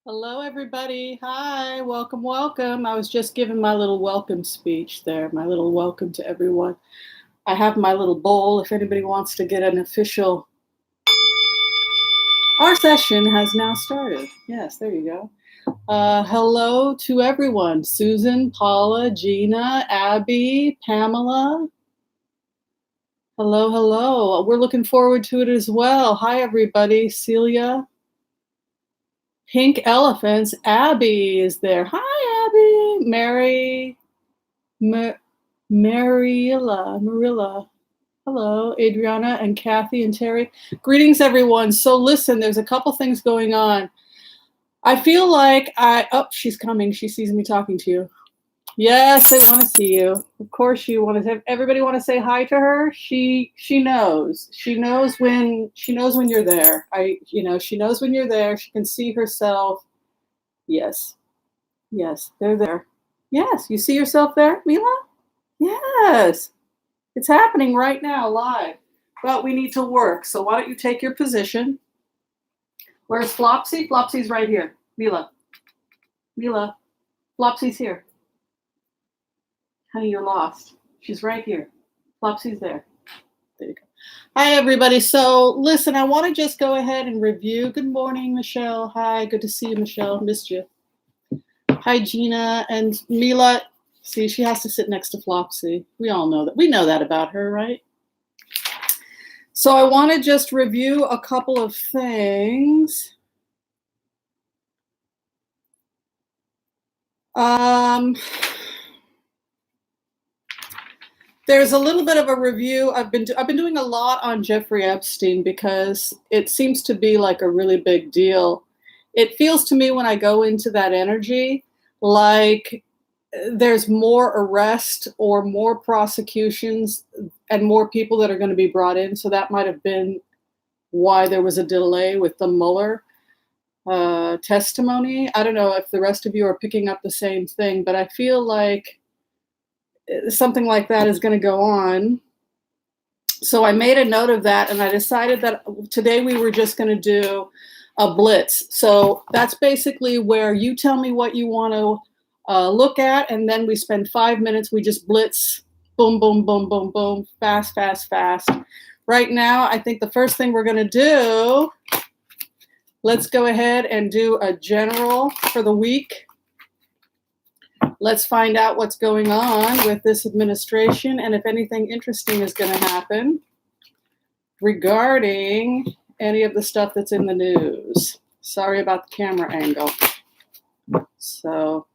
Hello, everybody. Hi, welcome, welcome. I was just giving my little welcome speech there, my little welcome to everyone. I have my little bowl if anybody wants to get an official. Our session has now started. Yes, there you go. Hello to everyone. Susan, Paula, Gina, Abby, Pamela. Hello, hello. We're looking forward to it as well. Hi, everybody. Celia. Pink Elephants. Abby is there. Hi, Abby. Mary. Marilla. Hello, Adriana and Kathy and Terry. Greetings, everyone. So listen, there's a couple things going on. I feel like she's coming. She sees me talking to you. Yes, they want to see you. Of course, you want to have everybody want to say hi to her. She knows. She knows when you're there. She knows when you're there. She can see herself. Yes, they're there. Yes, you see yourself there, Mila? Yes, it's happening right now, live. But we need to work. So why don't you take your position? Where's Flopsy? Flopsy's right here. Mila, Flopsy's here. Honey, you're lost. She's right here. Flopsy's there. There you go. Hi, everybody. So listen, I want to just go ahead and review. Good morning, Michelle. Hi, good to see you, Michelle. Missed you. Hi, Gina and Mila. See, she has to sit next to Flopsy. We all know that. We know that about her, right? So I want to just review a couple of things. There's a little bit of a review. I've been doing a lot on Jeffrey Epstein because it seems to be like a really big deal. It feels to me when I go into that energy like there's more arrest or more prosecutions and more people that are going to be brought in. So that might have been why there was a delay with the Mueller testimony. I don't know if the rest of you are picking up the same thing, but I feel like something like that is going to go on. So I made a note of that, and I decided that today we were just going to do a blitz. So that's basically where you tell me what you want to look at, and then we spend 5 minutes. We just blitz, boom, boom, boom, boom, boom, fast, fast, fast. Right now, I think the first thing we're going to do, let's go ahead and do a general for the week. Let's find out what's going on with this administration and if anything interesting is going to happen regarding any of the stuff that's in the news. Sorry about the camera angle. So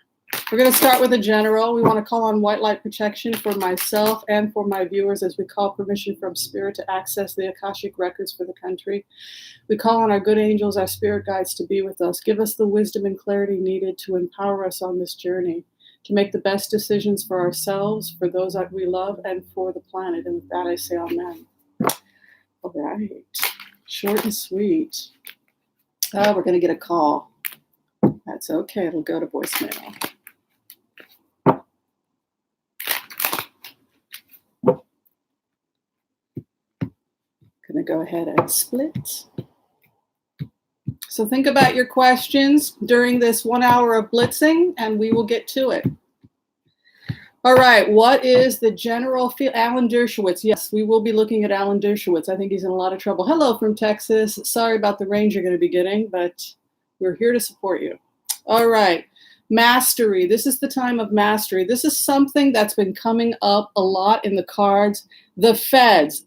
we're going to start with a general. We want to call on white light protection for myself and for my viewers as we call permission from Spirit to access the Akashic records for the country. We call on our good angels, our spirit guides to be with us. Give us the wisdom and clarity needed to empower us on this journey, to make the best decisions for ourselves, for those that we love, and for the planet. And with that, I say amen. All right. Short and sweet. We're going to get a call. That's okay. It'll go to voicemail. Going to go ahead and split. So think about your questions during this 1 hour of blitzing, and we will get to it. All right, what is the general feel? Alan Dershowitz. Yes, we will be looking at Alan Dershowitz. I think he's in a lot of trouble. Hello from Texas. Sorry about the range you're going to be getting, but we're here to support you. All right, mastery. This is the time of mastery. This is something that's been coming up a lot in the cards. The feds.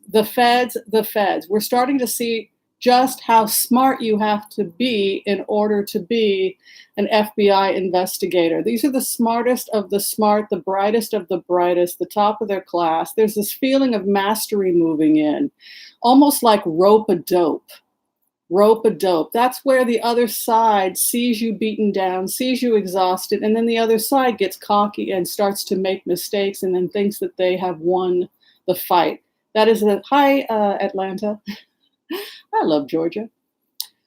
We're starting to see just how smart you have to be in order to be an FBI investigator. These are the smartest of the smart, the brightest of the brightest, the top of their class. There's this feeling of mastery moving in, almost like rope-a-dope. Rope-a-dope. That's where the other side sees you beaten down, sees you exhausted, and then the other side gets cocky and starts to make mistakes and then thinks that they have won the fight. That is hi, Atlanta. I love Georgia.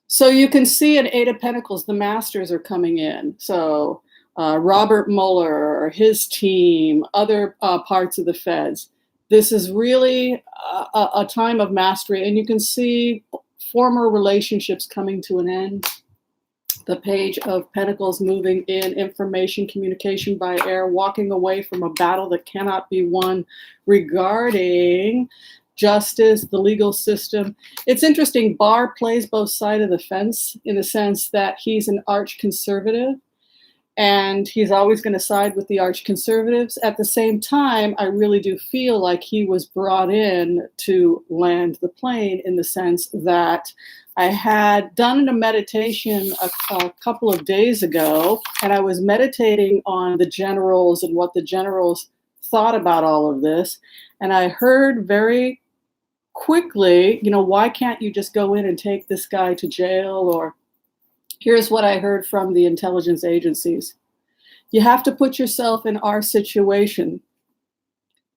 So you can see in Eight of Pentacles, the masters are coming in. So Robert Mueller, his team, other parts of the feds. This is really a time of mastery. And you can see former relationships coming to an end. The Page of Pentacles moving in, information, communication by air, walking away from a battle that cannot be won regarding justice, the legal system. It's interesting, Barr plays both sides of the fence in the sense that he's an arch conservative and he's always going to side with the arch conservatives. At the same time, I really do feel like he was brought in to land the plane in the sense that I had done a meditation a couple of days ago, and I was meditating on the generals and what the generals thought about all of this. And I heard very quickly, why can't you just go in and take this guy to jail? Or here's what I heard from the intelligence agencies. You have to put yourself in our situation.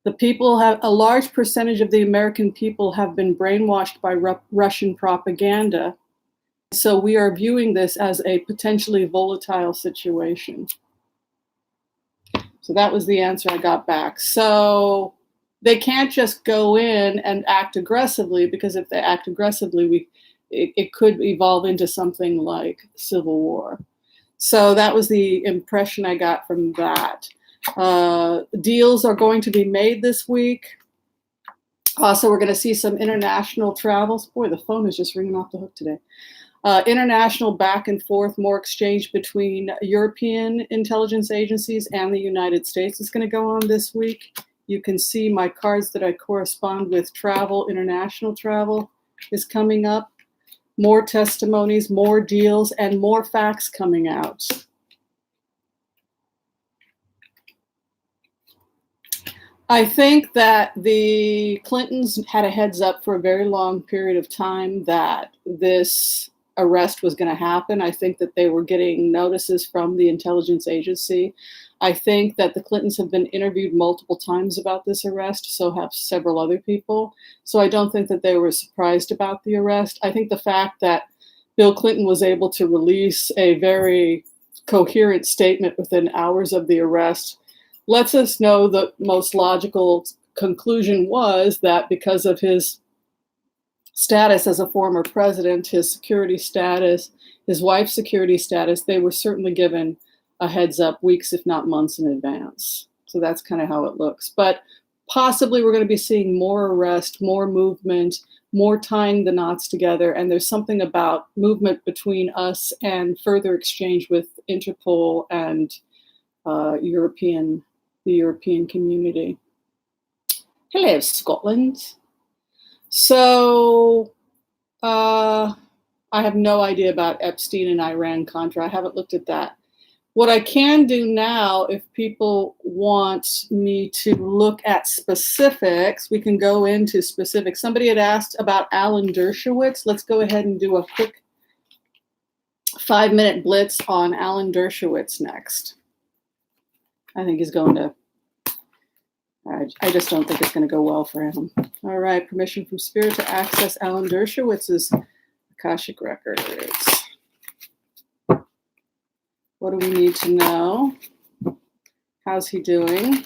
The people a large percentage of the American people have been brainwashed by Russian propaganda. So we are viewing this as a potentially volatile situation. So that was the answer I got back. So they can't just go in and act aggressively, because if they act aggressively, it could evolve into something like civil war. So that was the impression I got from that. Deals are going to be made this week. Also, we're going to see some international travels. Boy, the phone is just ringing off the hook today. International back and forth, more exchange between European intelligence agencies and the United States is going to go on this week. You can see my cards that I correspond with. Travel, international travel is coming up. More testimonies, more deals, and more facts coming out. I think that the Clintons had a heads up for a very long period of time that this arrest was going to happen. I think that they were getting notices from the intelligence agency. I think that the Clintons have been interviewed multiple times about this arrest, so have several other people. So I don't think that they were surprised about the arrest. I think the fact that Bill Clinton was able to release a very coherent statement within hours of the arrest lets us know the most logical conclusion was that because of his status as a former president, his security status, his wife's security status, they were certainly given a heads up weeks, if not months in advance. So that's kind of how it looks. But possibly we're going to be seeing more arrest, more movement, more tying the knots together. And there's something about movement between us and further exchange with Interpol and the European community. Hello, Scotland. So I have no idea about Epstein and Iran-Contra. I haven't looked at that. What I can do now, if people want me to look at specifics, we can go into specifics. Somebody had asked about Alan Dershowitz. Let's go ahead and do a quick 5-minute blitz on Alan Dershowitz next. I think he's going to, I just don't think it's going to go well for him. All right, permission from Spirit to access Alan Dershowitz's Akashic Records. What do we need to know? How's he doing?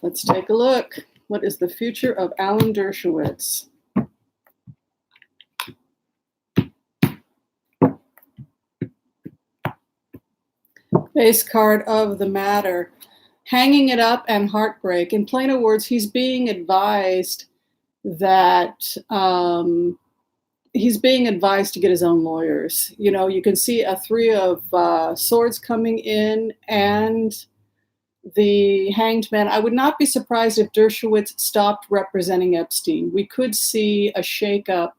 Let's take a look. What is the future of Alan Dershowitz? Base card of the matter. Hanging it up and heartbreak. In plainer words, he's being advised that he's being advised to get his own lawyers. You know, you can see a 3 of swords coming in and the Hanged Man. I would not be surprised if Dershowitz stopped representing Epstein. We could see a shakeup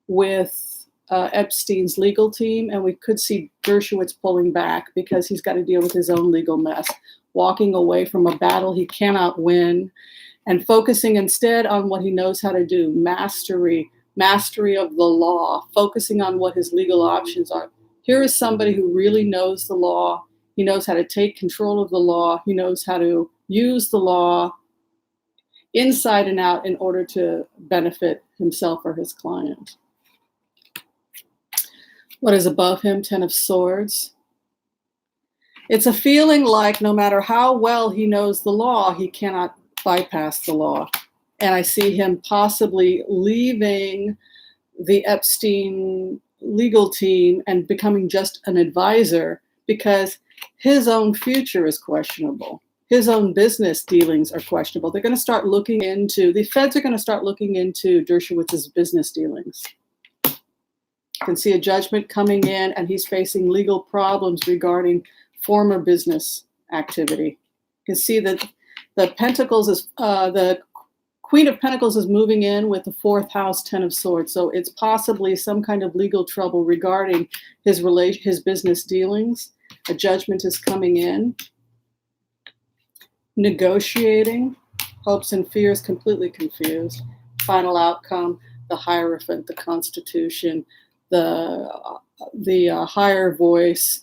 with Epstein's legal team, and we could see Dershowitz pulling back because he's got to deal with his own legal mess, walking away from a battle he cannot win, and focusing instead on what he knows how to do, mastery of the law, focusing on what his legal options are. Here is somebody who really knows the law. He knows how to take control of the law. He knows how to use the law inside and out in order to benefit himself or his client. What is above him? 10 of Swords. It's a feeling like no matter how well he knows the law, he cannot bypass the law. And I see him possibly leaving the Epstein legal team and becoming just an advisor because his own future is questionable. His own business dealings are questionable. They're going to start looking into, the feds are going to start looking into Dershowitz's business dealings. You can see a judgment coming in, and he's facing legal problems regarding former business activity. You can see that the Pentacles is, the Queen of Pentacles is moving in with the 4th house, 10 of Swords. So it's possibly some kind of legal trouble regarding his business dealings. A judgment is coming in. Negotiating, hopes and fears, completely confused. Final outcome, the Hierophant, the Constitution, the higher voice,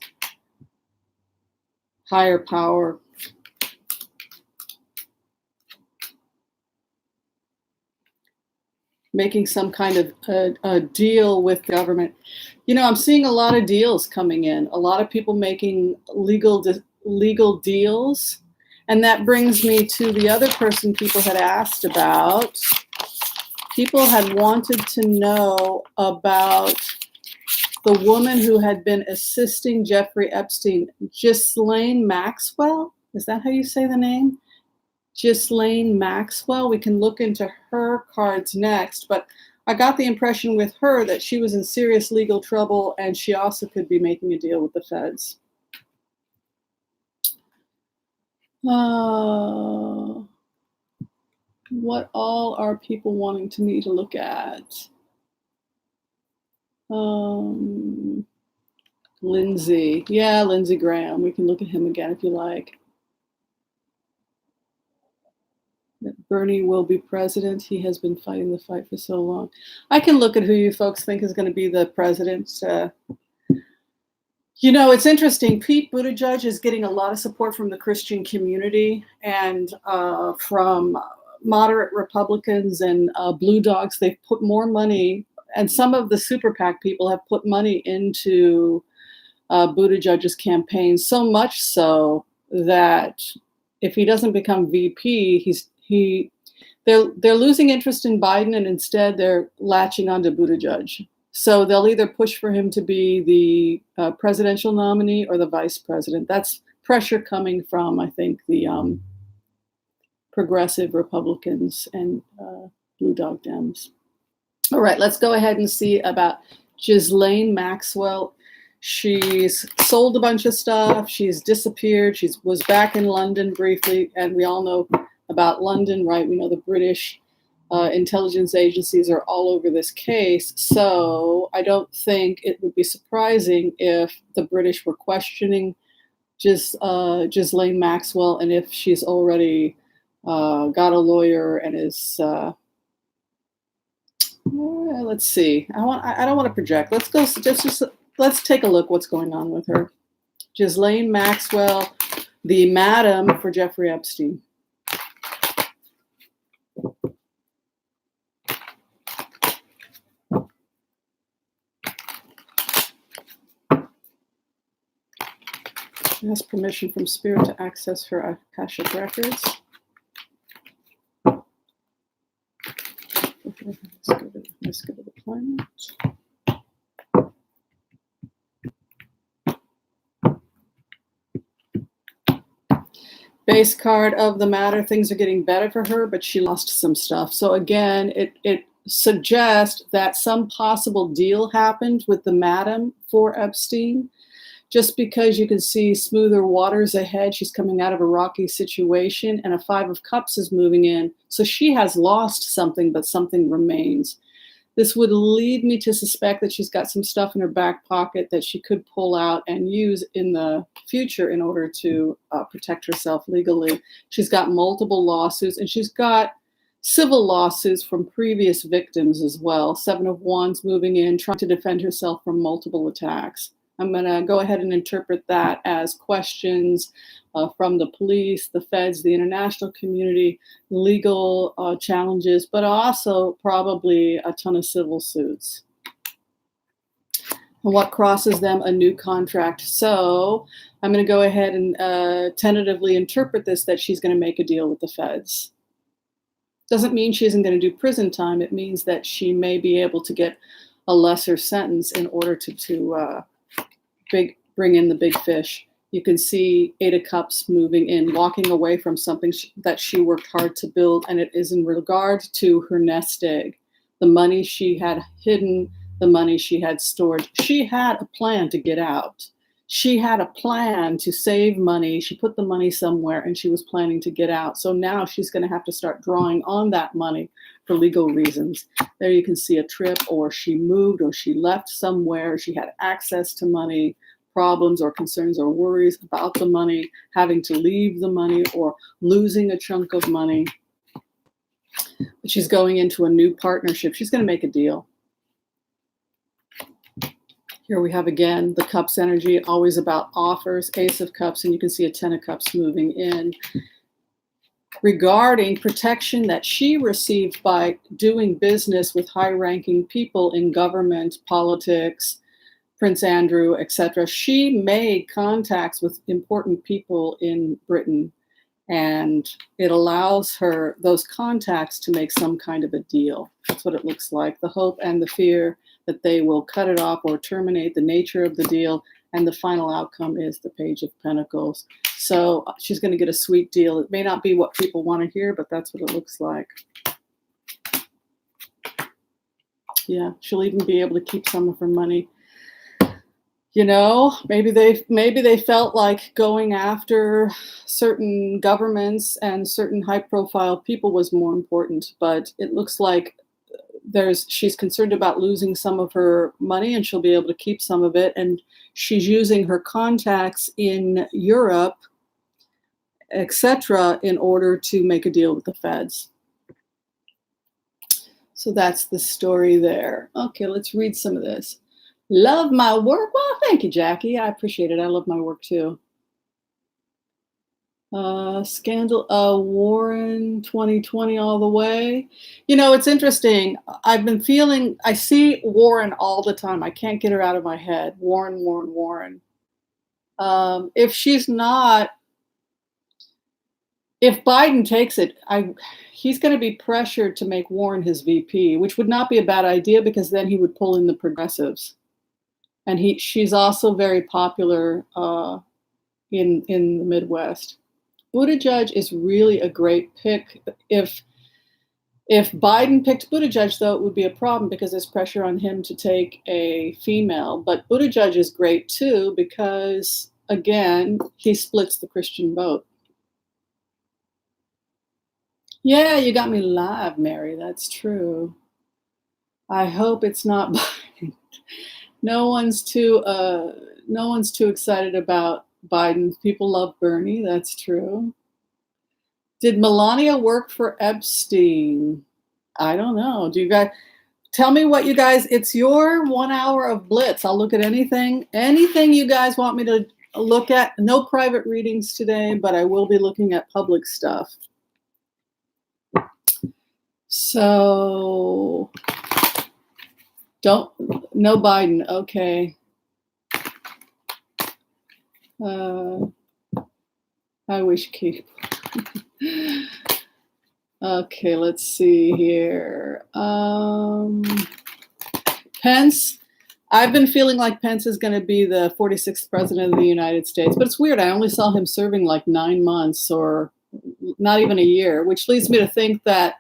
higher power. Making some kind of a deal with the government. You know, I'm seeing a lot of deals coming in, a lot of people making legal deals. And that brings me to the other person people had asked about. People had wanted to know about the woman who had been assisting Jeffrey Epstein, Ghislaine Maxwell. Is that how you say the name? Ghislaine Maxwell. We can look into her cards next, but I got the impression with her that she was in serious legal trouble and she also could be making a deal with the feds. What all are people wanting me to look at? Lindsey. Yeah, Lindsey Graham. We can look at him again if you like. That Bernie will be president. He has been fighting the fight for so long. I can look at who you folks think is going to be the president. You know, it's interesting. Pete Buttigieg is getting a lot of support from the Christian community and from moderate Republicans and Blue Dogs. They've put more money, and some of the super PAC people have put money into Buttigieg's campaign, so much so that if he doesn't become VP, they're losing interest in Biden, and instead they're latching onto Buttigieg. So they'll either push for him to be the presidential nominee or the vice president. That's pressure coming from, I think, the progressive Republicans and Blue Dog Dems. All right, let's go ahead and see about Ghislaine Maxwell. She's sold a bunch of stuff. She's disappeared. She was back in London briefly, and we all know about London, right? We know the British intelligence agencies are all over this case. So I don't think it would be surprising if the British were questioning Ghislaine Maxwell, and if she's already got a lawyer and is. Let's see. I don't want to project. Let's go. Let's take a look what's going on with her. Ghislaine Maxwell, the madam for Jeffrey Epstein. She has permission from Spirit to access her Akashic records. Let's go to the planet. Base card of the matter. Things are getting better for her, but she lost some stuff. So again, it suggests that some possible deal happened with the madam for Epstein. Just because you can see smoother waters ahead, she's coming out of a rocky situation, and a 5 of Cups is moving in. So she has lost something, but something remains. This would lead me to suspect that she's got some stuff in her back pocket that she could pull out and use in the future in order to protect herself legally. She's got multiple lawsuits, and she's got civil lawsuits from previous victims as well. 7 of Wands moving in, trying to defend herself from multiple attacks. I'm going to go ahead and interpret that as questions from the police, the feds, the international community, legal challenges, but also probably a ton of civil suits. And what crosses them? A new contract. So I'm going to go ahead and tentatively interpret this that she's going to make a deal with the feds. Doesn't mean she isn't going to do prison time. It means that she may be able to get a lesser sentence in order to bring in the big fish. You can see Eight of Cups moving in, walking away from something that she worked hard to build, and it is in regard to her nest egg. The money she had hidden, the money she had stored. She had a plan to get out. She had a plan to save money. She put the money somewhere, and she was planning to get out. So now she's going to have to start drawing on that money for legal reasons. There you can see a trip, or she moved, or she left somewhere. She had access to money, problems or concerns or worries about the money, having to leave the money, or losing a chunk of money. But she's going into a new partnership. She's going to make a deal. Here we have again the Cups energy, always about offers, Ace of Cups, and you can see a Ten of Cups moving in. Regarding protection that she received by doing business with high-ranking people in government, politics, Prince Andrew, etc. She made contacts with important people in Britain, and it allows her, those contacts, to make some kind of a deal. That's what it looks like. The hope and the fear that they will cut it off or terminate the nature of the deal, and the final outcome is the Page of Pentacles. So she's going to get a sweet deal. It may not be what people want to hear, but that's what it looks like. Yeah, she'll even be able to keep some of her money. You know, maybe they felt like going after certain governments and certain high-profile people was more important, but it looks like she's concerned about losing some of her money, and she'll be able to keep some of it, and she's using her contacts in Europe, etc., in order to make a deal with the feds. So that's the story there. Okay, let's read some of this. Love my work. Well, thank you, Jackie. I appreciate it. I love my work too. Scandal, Warren 2020 all the way. You know, it's interesting. I've been feeling, I see Warren all the time. I can't get her out of my head. Warren, Warren, Warren. If she's not, if Biden takes it, he's going to be pressured to make Warren his VP, which would not be a bad idea, because then he would pull in the progressives. And she's also very popular in the Midwest. Buttigieg is really a great pick. If Biden picked Buttigieg, though, it would be a problem because there's pressure on him to take a female. But Buttigieg is great too because, again, he splits the Christian vote. Yeah, you got me live, Mary. That's true. I hope it's not Biden. No one's too excited about Biden. People love Bernie. That's true. Did Melania work for Epstein? I don't know. Do you guys tell me what you guys? It's your 1 hour of Blitz. I'll look at anything you guys want me to look at. No private readings today, but I will be looking at public stuff. So. No Biden. Okay. I wish Katie. Okay, let's see here. Pence. I've been feeling like Pence is going to be the 46th president of the United States, but it's weird. I only saw him serving like 9 months or not even a year, which leads me to think that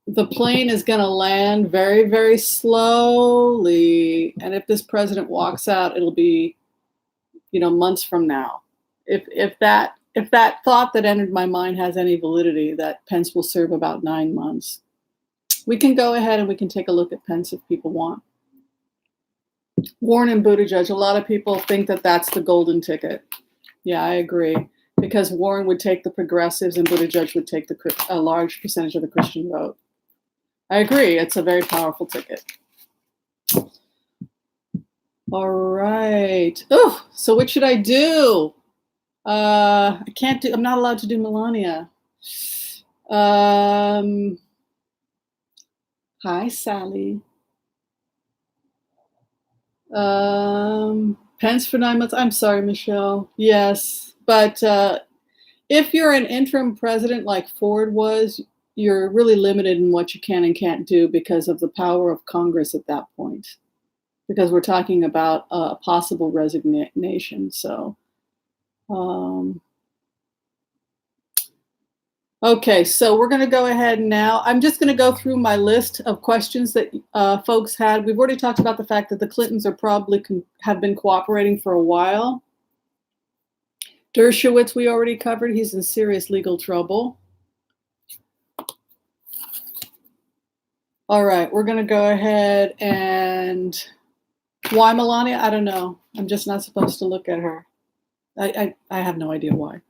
the plane is going to land very, very slowly. And if this president walks out, it'll be, months from now. If that thought that entered my mind has any validity, that Pence will serve about 9 months. We can go ahead and we can take a look at Pence if people want. Warren and Buttigieg, a lot of people think that that's the golden ticket. Yeah, I agree. Because Warren would take the progressives and Buttigieg would take a large percentage of the Christian vote. I agree. It's a very powerful ticket. All right. Oh, so what should I do? I'm not allowed to do Melania. Hi, Sally. Pence for 9 months. I'm sorry, Michelle. Yes, but if you're an interim president like Ford was, you're really limited in what you can and can't do because of the power of Congress at that point. Because we're talking about a possible resignation. So, okay, so we're going to go ahead now. I'm just going to go through my list of questions that folks had. We've already talked about the fact that the Clintons are probably have been cooperating for a while. Dershowitz, we already covered. He's in serious legal trouble. All right, we're going to go ahead and why Melania? I don't know. I'm just not supposed to look at her. I have no idea why.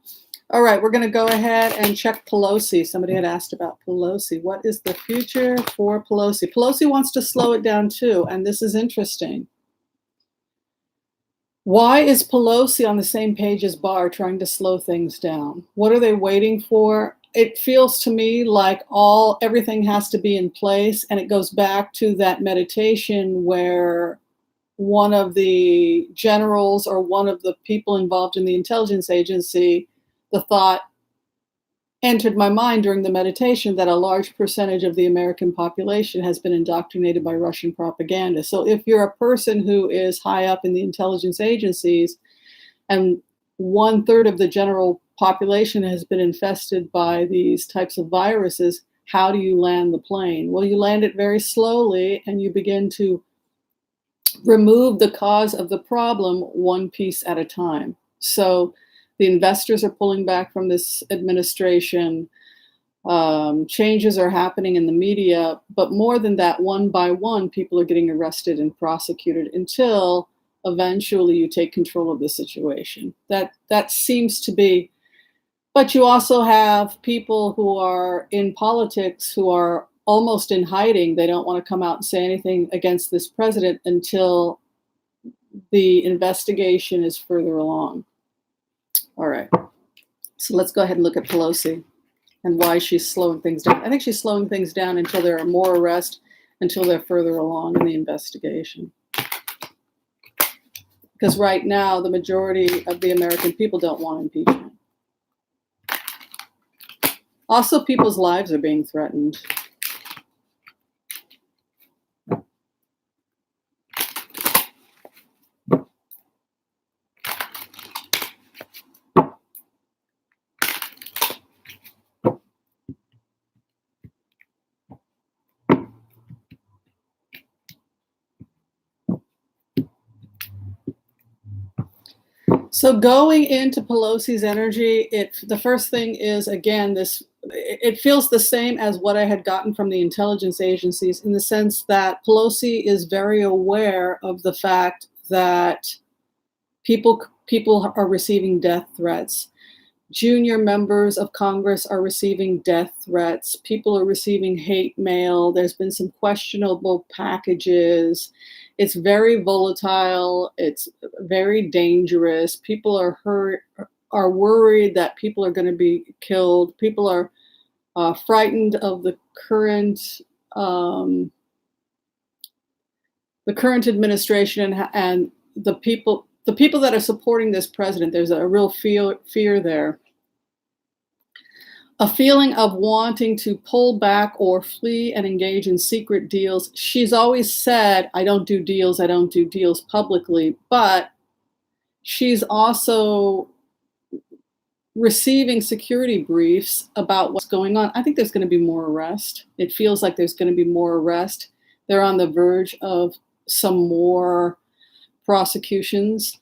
All right, we're going to go ahead and check Pelosi. Somebody had asked about Pelosi. What is the future for Pelosi? Pelosi wants to slow it down too, and this is interesting. Why is Pelosi on the same page as Barr trying to slow things down? What are they waiting for? It feels to me like everything has to be in place, and it goes back to that meditation where one of the generals or one of the people involved in the intelligence agency, the thought entered my mind during the meditation that a large percentage of the American population has been indoctrinated by Russian propaganda. So if you're a person who is high up in the intelligence agencies and 1/3 of the general population has been infested by these types of viruses, how do you land the plane? Well, you land it very slowly and you begin to remove the cause of the problem one piece at a time. So the investors are pulling back from this administration. Changes are happening in the media, but more than that, one by one, people are getting arrested and prosecuted until eventually you take control of the situation. That seems to be, but you also have people who are in politics who are almost in hiding. They don't want to come out and say anything against this president until the investigation is further along. All right, so let's go ahead and look at Pelosi and why she's slowing things down. I think she's slowing things down until there are more arrests, until they're further along in the investigation. Because right now, the majority of the American people don't want impeachment. Also, people's lives are being threatened. So going into Pelosi's energy, the first thing is, again, it feels the same as what I had gotten from the intelligence agencies, in the sense that Pelosi is very aware of the fact that people are receiving death threats. Junior members of Congress are receiving death threats. People are receiving hate mail. There's been some questionable packages. It's very volatile. It's very dangerous. People are worried that people are going to be killed. People are frightened of the current administration and the people that are supporting this president. There's a real fear there. A feeling of wanting to pull back or flee and engage in secret deals. She's always said, I don't do deals publicly, but she's also receiving security briefs about what's going on. I think there's going to be more arrest. It feels like there's going to be more arrest. They're on the verge of some more prosecutions.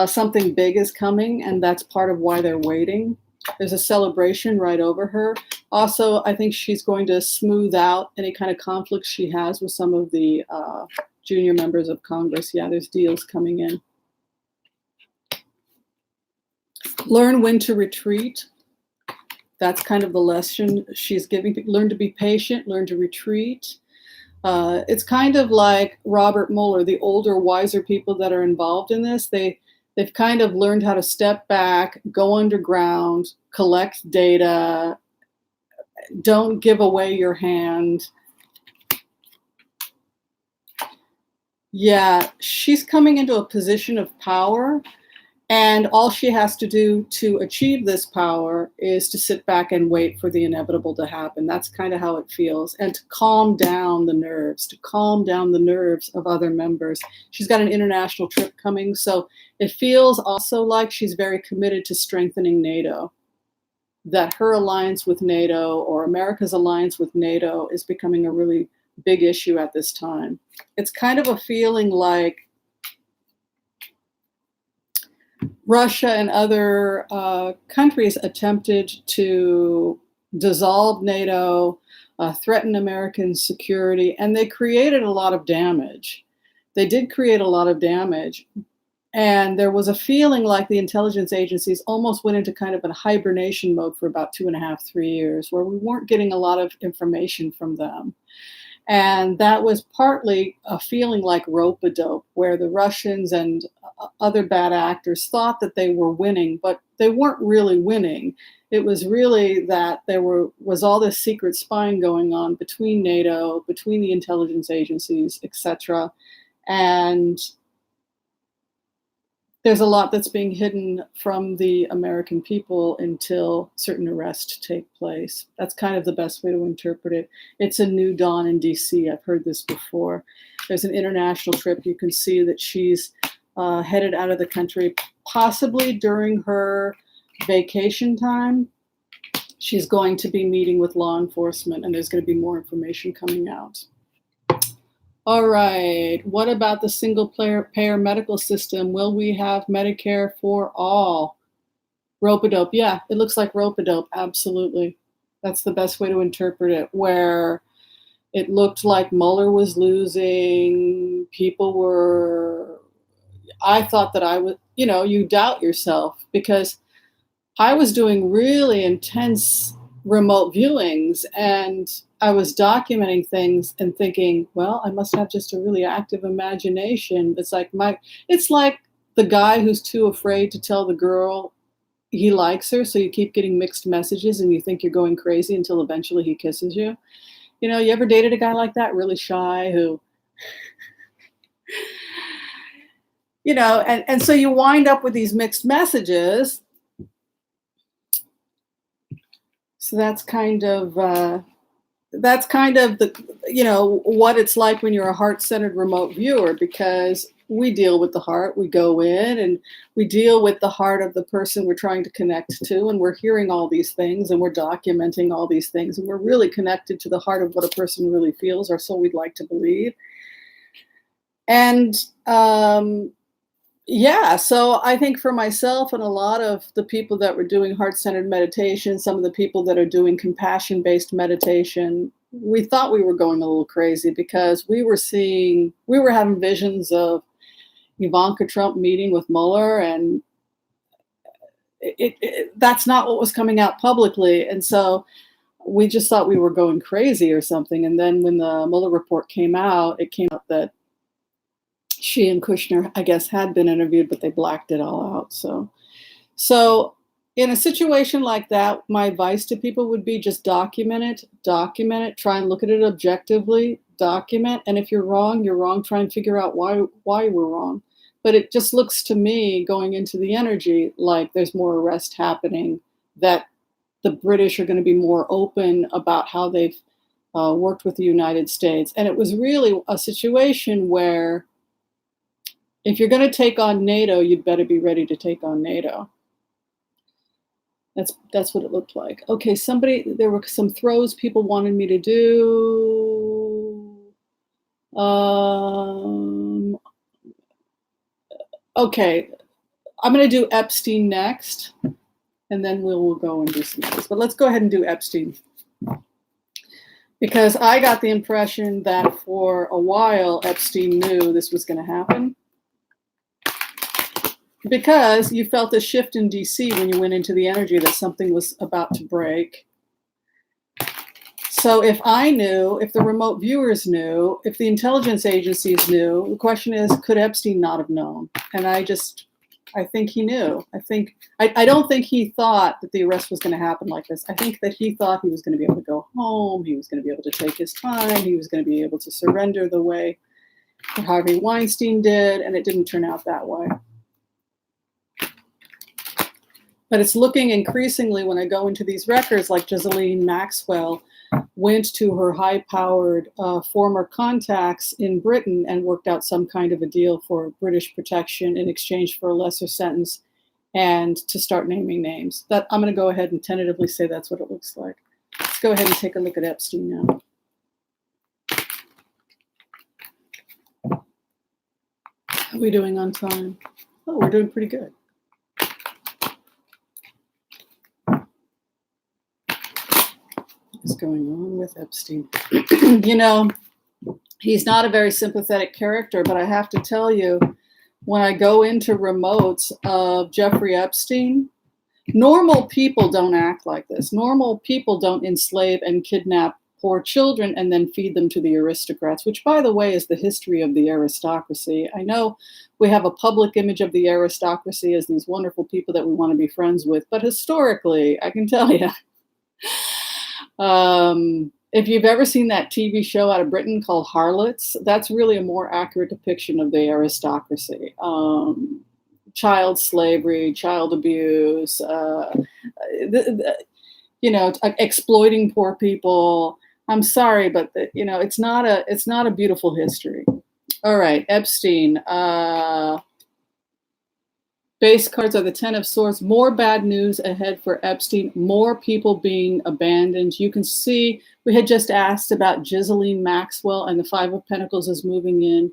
Something big is coming, and that's part of why they're waiting. There's a celebration right over her. Also, I think she's going to smooth out any kind of conflicts she has with some of the junior members of Congress. Yeah, there's deals coming in. Learn when to retreat. That's kind of the lesson she's giving people. Learn to be patient, learn to retreat. It's kind of like Robert Mueller, the older, wiser people that are involved in this. They've kind of learned how to step back, go underground, collect data, don't give away your hand. Yeah, she's coming into a position of power, and all she has to do to achieve this power is to sit back and wait for the inevitable to happen. That's kind of how it feels. And to calm down the nerves, of other members. She's got an international trip coming, so it feels also like she's very committed to strengthening NATO. That her alliance with NATO, or America's alliance with NATO, is becoming a really big issue at this time. It's kind of a feeling like Russia and other countries attempted to dissolve NATO, threaten American security, and they created a lot of damage. They did create a lot of damage. And there was a feeling like the intelligence agencies almost went into kind of a hibernation mode for about 2.5, 3 years, where we weren't getting a lot of information from them. And that was partly a feeling like rope-a-dope, where the Russians and other bad actors thought that they were winning, but they weren't really winning. It was really that there was all this secret spying going on between NATO, between the intelligence agencies, etc. And there's a lot that's being hidden from the American people until certain arrests take place. That's kind of the best way to interpret it. It's a new dawn in DC. I've heard this before. There's an international trip. You can see that she's headed out of the country, possibly during her vacation time. She's going to be meeting with law enforcement, and there's going to be more information coming out. All right, what about the single-payer medical system? Will we have Medicare for all? Rope-a-dope, yeah, it looks like rope-a-dope, absolutely. That's the best way to interpret it, where it looked like Mueller was losing, I thought that I would, you doubt yourself, because I was doing really intense remote viewings, and I was documenting things and thinking, well, I must have just a really active imagination. It's like the guy who's too afraid to tell the girl he likes her, so you keep getting mixed messages and you think you're going crazy until eventually he kisses you. You ever dated a guy like that, really shy, who, and so you wind up with these mixed messages. So that's kind of the, what it's like when you're a heart-centered remote viewer, because we deal with the heart. We go in and we deal with the heart of the person we're trying to connect to, and we're hearing all these things and we're documenting all these things, and we're really connected to the heart of what a person really feels, or so we'd like to believe. And yeah, so I think for myself and a lot of the people that were doing heart-centered meditation, some of the people that are doing compassion-based meditation, we thought we were going a little crazy, because we were having visions of Ivanka Trump meeting with Mueller, and that's not what was coming out publicly. And so we just thought we were going crazy or something. And then when the Mueller report came out, it came out that she and Kushner, I guess, had been interviewed, but they blacked it all out. So in a situation like that, my advice to people would be just document it, try and look at it objectively, document. And if you're wrong, try and figure out why we're wrong. But it just looks to me, going into the energy, like there's more arrest happening, that the British are going to be more open about how they've worked with the United States. And it was really a situation where, if you're going to take on NATO, you'd better be ready to take on NATO. That's what it looked like. Okay, there were some throws people wanted me to do. Okay, I'm going to do Epstein next, and then we'll go and do some others. But let's go ahead and do Epstein, because I got the impression that for a while Epstein knew this was going to happen. Because you felt a shift in DC when you went into the energy that something was about to break. So if I knew, if the remote viewers knew, if the intelligence agencies knew, the question is, could Epstein not have known? And I think he knew. I don't think he thought that the arrest was going to happen like this. I think that he thought he was going to be able to go home. He was going to be able to take his time. He was going to be able to surrender the way Or Harvey Weinstein did, and it didn't turn out that way. But it's looking increasingly, when I go into these records, like Ghislaine Maxwell went to her high-powered former contacts in Britain and worked out some kind of a deal for British protection in exchange for a lesser sentence and to start naming names. That I'm going to go ahead and tentatively say that's what it looks like. Let's go ahead and take a look at Epstein now. How are we doing on time? Oh, we're doing pretty good. What's going on with Epstein? You know, he's not a very sympathetic character, but I have to tell you, when I go into remotes of Jeffrey Epstein, normal people don't act like this. Normal people don't enslave and kidnap poor children and then feed them to the aristocrats, which, by the way, is the history of the aristocracy. I know we have a public image of the aristocracy as these wonderful people that we want to be friends with, but historically, I can tell you, if you've ever seen that TV show out of Britain called Harlots, that's really a more accurate depiction of the aristocracy. Child slavery, child abuse, exploiting poor people. I'm sorry, but it's not a beautiful history. All right, Epstein. Base cards are the 10 of Swords. More bad news ahead for Epstein. More people being abandoned. You can see we had just asked about Ghislaine Maxwell, and the 5 of Pentacles is moving in.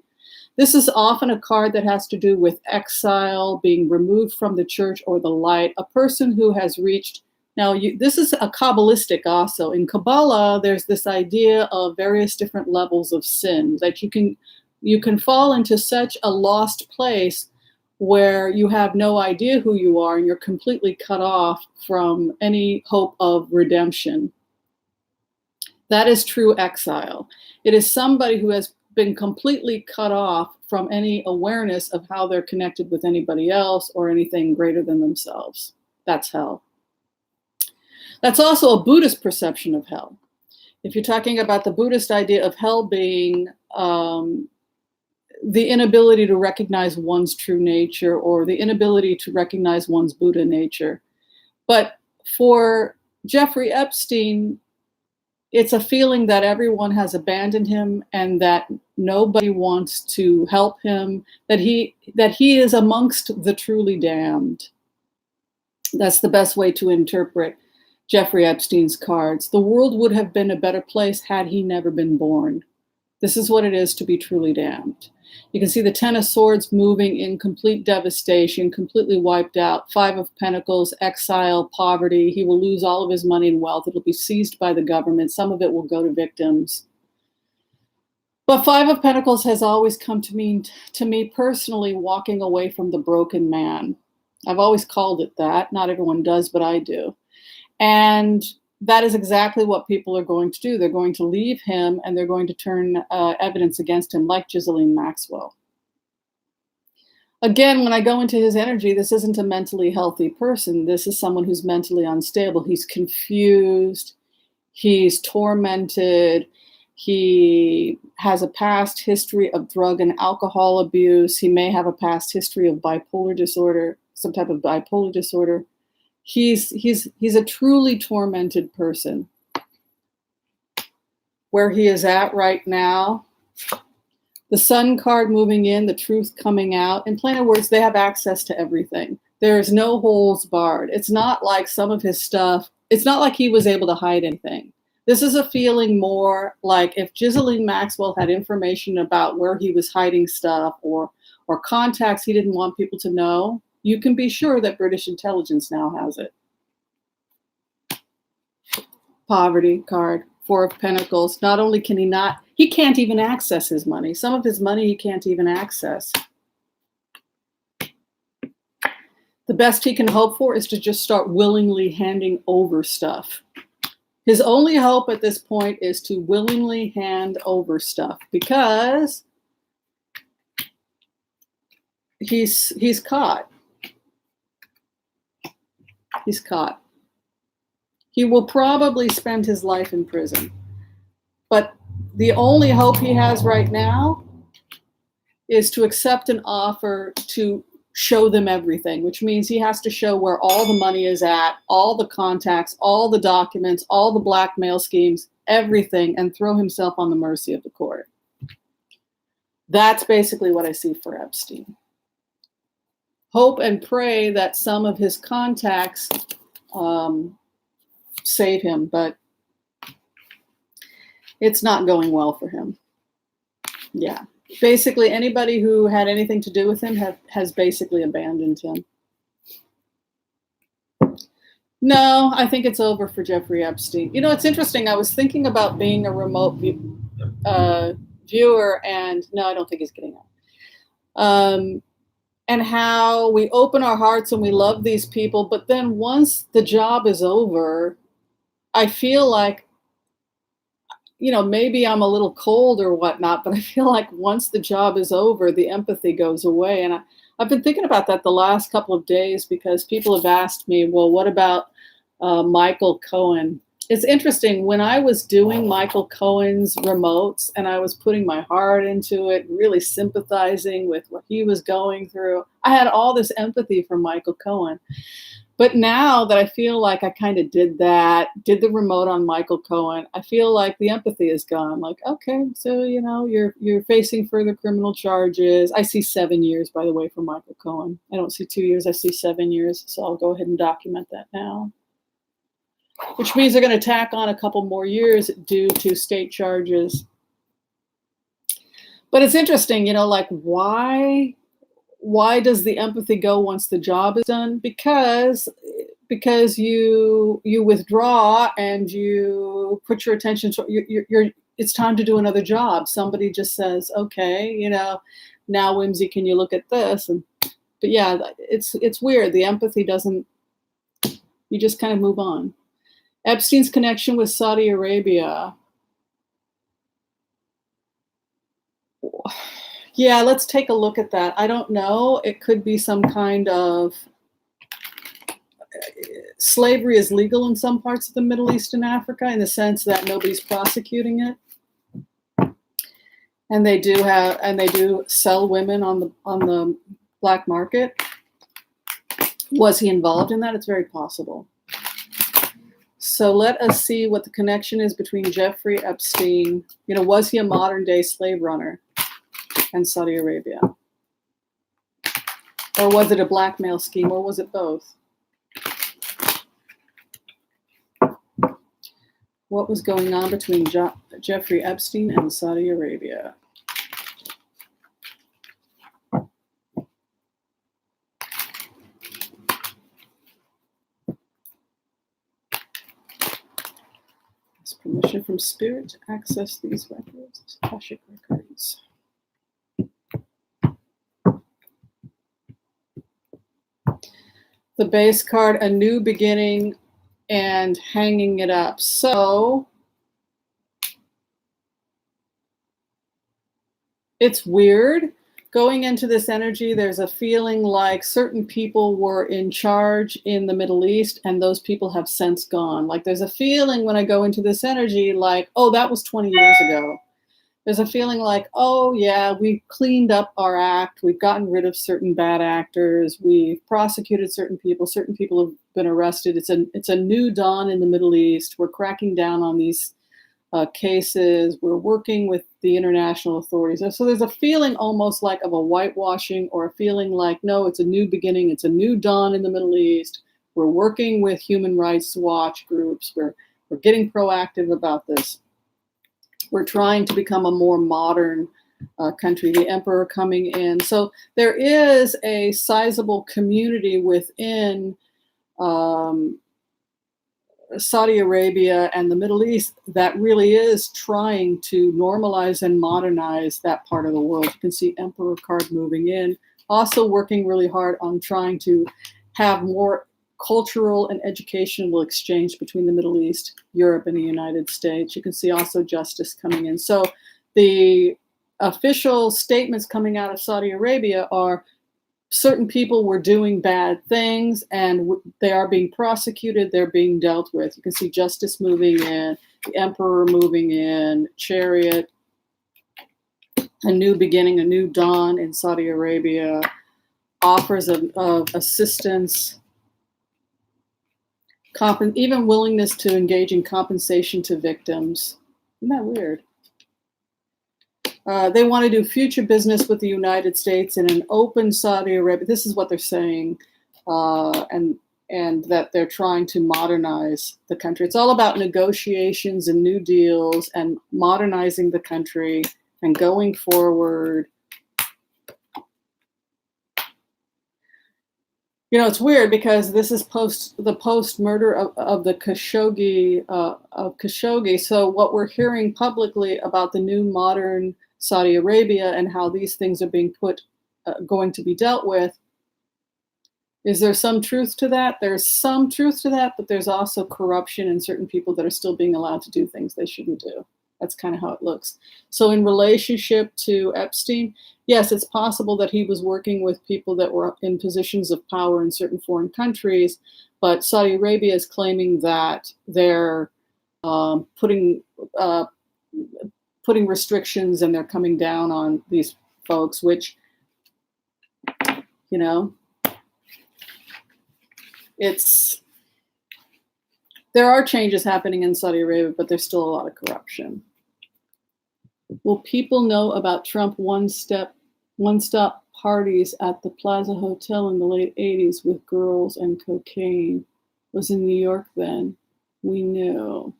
This is often a card that has to do with exile, being removed from the church or the light. A person who has reached. Now, this is a Kabbalistic also. In Kabbalah, there's this idea of various different levels of sin, that you can fall into such a lost place where you have no idea who you are and you're completely cut off from any hope of redemption. That is true exile. It is somebody who has been completely cut off from any awareness of how they're connected with anybody else or anything greater than themselves. That's hell. That's also a Buddhist perception of hell. If you're talking about the Buddhist idea of hell being the inability to recognize one's true nature or the inability to recognize one's Buddha nature. But for Jeffrey Epstein, it's a feeling that everyone has abandoned him and that nobody wants to help him, that he is amongst the truly damned. That's the best way to interpret Jeffrey Epstein's cards. The world would have been a better place had he never been born. This is what it is to be truly damned. You can see the 10 of Swords moving in complete devastation, completely wiped out. 5 of Pentacles, exile, poverty. He will lose all of his money and wealth. It'll be seized by the government. Some of it will go to victims. But 5 of Pentacles has always come to me personally, walking away from the broken man. I've always called it that. Not everyone does, but I do. And that is exactly what people are going to do. They're going to leave him and they're going to turn evidence against him, like Ghislaine Maxwell. Again, when I go into his energy, this isn't a mentally healthy person. This is someone who's mentally unstable. He's confused. He's tormented. He has a past history of drug and alcohol abuse. He may have a past history of bipolar disorder, some type of bipolar disorder. He's a truly tormented person. Where he is at right now, the Sun card moving in, the truth coming out. In plain words, they have access to everything. There's no holes barred. It's not like some of his stuff. It's not like he was able to hide anything. This is a feeling more like if Ghislaine Maxwell had information about where he was hiding stuff or contacts he didn't want people to know, you can be sure that British intelligence now has it. Poverty card, 4 of Pentacles. Not only can he can't even access his money. Some of his money he can't even access. The best he can hope for is to just start willingly handing over stuff. His only hope at this point is to willingly hand over stuff because he's caught. He's caught. He will probably spend his life in prison. But the only hope he has right now is to accept an offer to show them everything, which means he has to show where all the money is at, all the contacts, all the documents, all the blackmail schemes, everything, and throw himself on the mercy of the court. That's basically what I see for Epstein. Hope and pray that some of his contacts save him, but it's not going well for him. Yeah. Basically, anybody who had anything to do with him has basically abandoned him. No, I think it's over for Jeffrey Epstein. You know, it's interesting. I was thinking about being a remote viewer, and no, I don't think he's getting out. And how we open our hearts and we love these people, but then once the job is over, I feel like, you know, maybe I'm a little cold or whatnot, but I feel like once the job is over, the empathy goes away. And I've been thinking about that the last couple of days because people have asked me, well, what about Michael Cohen? It's interesting. When I was doing Michael Cohen's remotes and I was putting my heart into it, really sympathizing with what he was going through, I had all this empathy for Michael Cohen. But now that I feel like I kind of did the remote on Michael Cohen, I feel like the empathy is gone. Like, okay, so, you know, you're facing further criminal charges. I see 7 years, by the way, for Michael Cohen. I don't see 2 years, I see 7 years. So I'll go ahead and document that now. Which means they're going to tack on a couple more years due to state charges. But it's interesting, you know, like why does the empathy go once the job is done? Because you withdraw and you put your attention to you're it's time to do another job. Somebody just says, okay, you know, now Whimsy, can you look at this? But yeah, it's weird. The empathy doesn't. You just kind of move on. Epstein's connection with Saudi Arabia. Yeah, let's take a look at that. I don't know. It could be some kind of slavery is legal in some parts of the Middle East and Africa in the sense that nobody's prosecuting it. And they do sell women on the black market. Was he involved in that? It's very possible. So let us see what the connection is between Jeffrey Epstein. You know, was he a modern day slave runner? And Saudi Arabia? Or was it a blackmail scheme, or was it both? What was going on between Jeffrey Epstein and Saudi Arabia? Permission from Spirit to access these records, Akashic records. The base card, a new beginning, and hanging it up. So it's weird. Going into this energy, there's a feeling like certain people were in charge in the Middle East and those people have since gone. Like there's a feeling when I go into this energy like, oh, that was 20 years ago. There's a feeling like, oh yeah, we cleaned up our act. We've gotten rid of certain bad actors. We've prosecuted certain people. Certain people have been arrested. It's a new dawn in the Middle East. We're cracking down on these cases. We're working with the international authorities. So there's a feeling almost like of a whitewashing, or a feeling like, no, it's a new beginning. It's a new dawn in the Middle East. We're working with human rights watch groups. We're getting proactive about this. We're trying to become a more modern country, the emperor coming in. So there is a sizable community within Saudi Arabia and the Middle East that really is trying to normalize and modernize that part of the world. You can see Emperor card moving in, also working really hard on trying to have more cultural and educational exchange between the Middle East, Europe, and the United States. You can see also justice coming in. So the official statements coming out of Saudi Arabia are certain people were doing bad things and they are being prosecuted, they're being dealt with. You can see justice moving in, the emperor moving in, chariot. a new beginning, a new dawn in Saudi Arabia, offers of assistance, even willingness to engage in compensation to victims. Isn't that weird? They want to do future business with the United States in an open Saudi Arabia. This is what they're saying, and that they're trying to modernize the country. It's all about negotiations and new deals and modernizing the country and going forward. You know, it's weird because this is the post murder of the Khashoggi of Khashoggi. So what we're hearing publicly about the new modern Saudi Arabia and how these things are being going to be dealt with. Is there some truth to that? There's some truth to that, but there's also corruption and certain people that are still being allowed to do things they shouldn't do. That's kind of how it looks. So in relationship to Epstein, yes, it's possible that he was working with people that were in positions of power in certain foreign countries, but Saudi Arabia is claiming that they're putting restrictions and they're coming down on these folks, which, you know, there are changes happening in Saudi Arabia, but there's still a lot of corruption. Will people know about Trump one-stop parties at the Plaza Hotel in the late 80s with girls and cocaine? Was in New York then. We knew.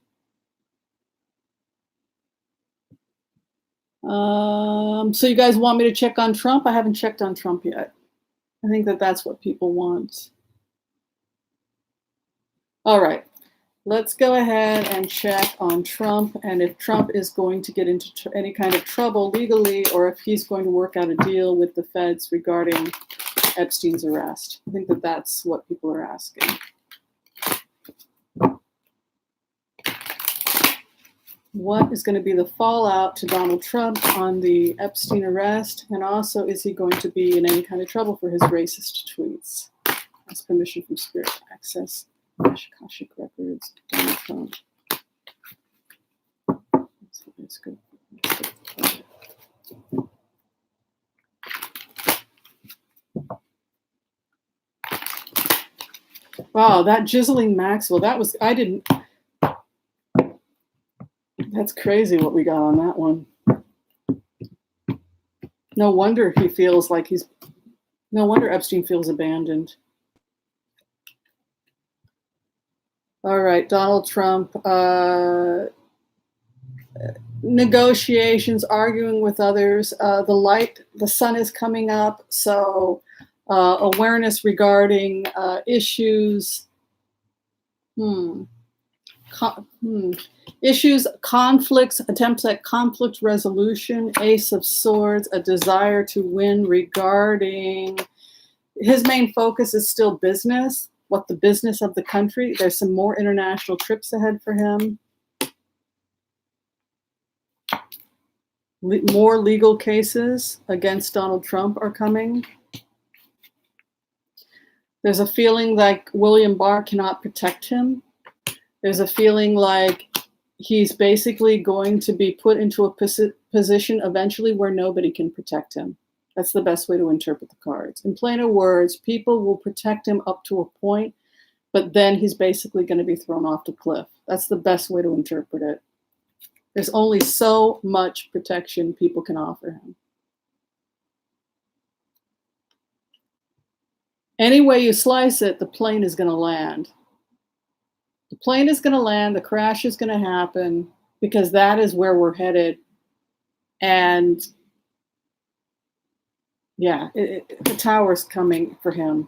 So you guys want me to check on Trump? I haven't checked on Trump yet. I think that's what people want. All right. Let's go ahead and check on Trump and if Trump is going to get into any kind of trouble legally or if he's going to work out a deal with the feds regarding Epstein's arrest. I think that's what people are asking. What is going to be the fallout to Donald Trump on the Epstein arrest? And also, is he going to be in any kind of trouble for his racist tweets? Has permission from Spirit to access Akashic records. Donald Trump. Let's go. Wow, that Ghislaine Maxwell. That's crazy what we got on that one. No wonder he feels like no wonder Epstein feels abandoned. All right, Donald Trump, negotiations, arguing with others. The sun is coming up, so awareness regarding issues. Issues, conflicts, attempts at conflict resolution, Ace of Swords, a desire to win regarding, his main focus is still business, what the business of the country. There's some more international trips ahead for him. More legal cases against Donald Trump are coming. There's a feeling like William Barr cannot protect him. There's a feeling like he's basically going to be put into a position eventually where nobody can protect him. That's the best way to interpret the cards. In plainer words, people will protect him up to a point, but then he's basically going to be thrown off the cliff. That's the best way to interpret it. There's only so much protection people can offer him. Any way you slice it, the plane is going to land. The plane is going to land, the crash is going to happen, because that is where we're headed. And yeah, the tower's coming for him.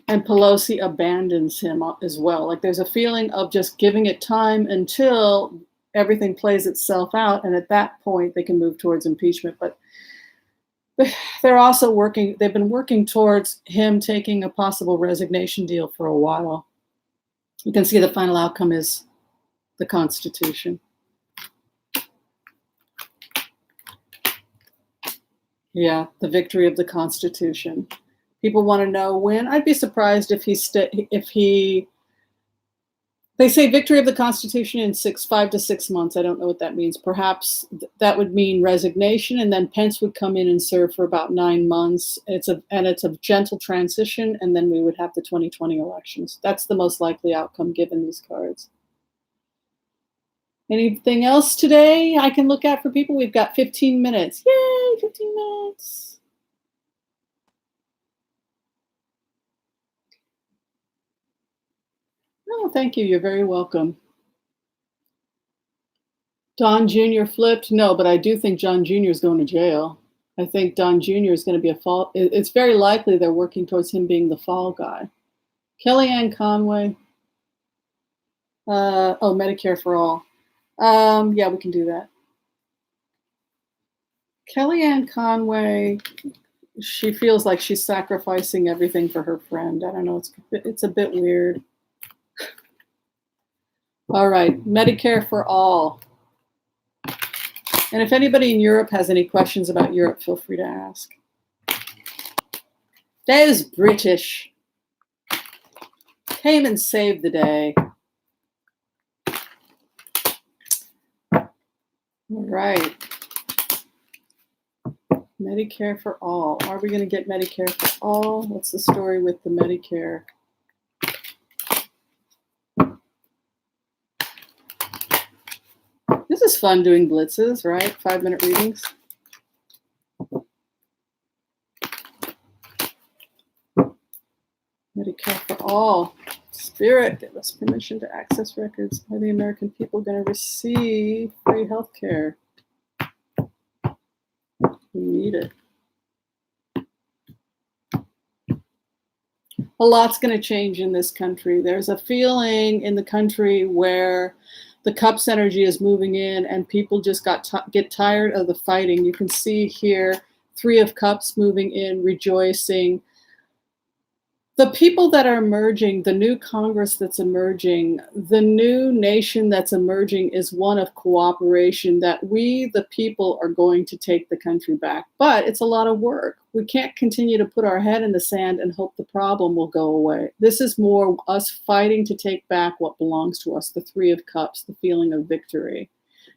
And Pelosi abandons him as well. Like there's a feeling of just giving it time until everything plays itself out. And at that point, they can move towards impeachment. But they're also they've been working towards him taking a possible resignation deal for a while. You can see the final outcome is the Constitution. Yeah, the victory of the Constitution. People want to know when. I'd be surprised if he They say victory of the Constitution in 5 to 6 months. I don't know what that means. Perhaps that would mean resignation, and then Pence would come in and serve for about 9 months. It's a gentle transition, and then we would have the 2020 elections. That's the most likely outcome given these cards. Anything else today I can look at for people? We've got 15 minutes. Yay, 15 minutes. Oh, thank you. You're very welcome. Don Jr. flipped? No, but I do think John Jr. is going to jail. I think Don Jr. is going to be a fall. It's very likely they're working towards him being the fall guy. Kellyanne Conway. Medicare for all. Yeah, we can do that. Kellyanne Conway, she feels like she's sacrificing everything for her friend. I don't know. It's a bit weird. All right, Medicare for all. And if anybody in Europe has any questions about Europe, feel free to ask. Those British came and saved the day. All right. Medicare for all. Are we going to get Medicare for all? What's the story with the Medicare? This is fun doing blitzes, right? 5-minute readings. Medicare for all. Spirit, give us permission to access records. Are the American people going to receive free health care? We need it. A lot's going to change in this country. There's a feeling in the country where the cups energy is moving in and people just get tired of the fighting. You can see here 3 of Cups moving in, rejoicing. The people that are emerging, the new Congress that's emerging, the new nation that's emerging is one of cooperation, that we, the people, are going to take the country back. But it's a lot of work. We can't continue to put our head in the sand and hope the problem will go away. This is more us fighting to take back what belongs to us, the 3 of Cups, the feeling of victory.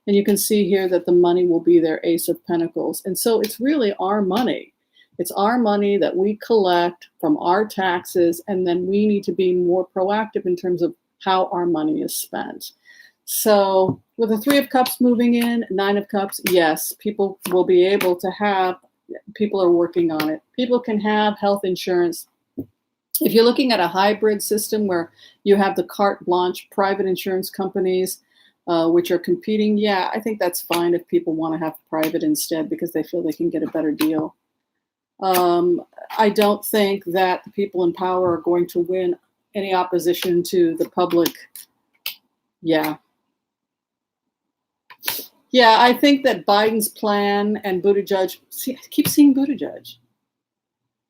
And you can see here that the money will be their Ace of Pentacles. And so it's really our money. It's our money that we collect from our taxes, and then we need to be more proactive in terms of how our money is spent. So with the 3 of Cups moving in, 9 of Cups, yes, people will be able to have, people are working on it. People can have health insurance. If you're looking at a hybrid system where you have the carte blanche private insurance companies, which are competing, yeah, I think that's fine if people want to have private instead because they feel they can get a better deal. I don't think that the people in power are going to win any opposition to the public. Yeah. Yeah, I think that Biden's plan and Buttigieg, I keep seeing Buttigieg.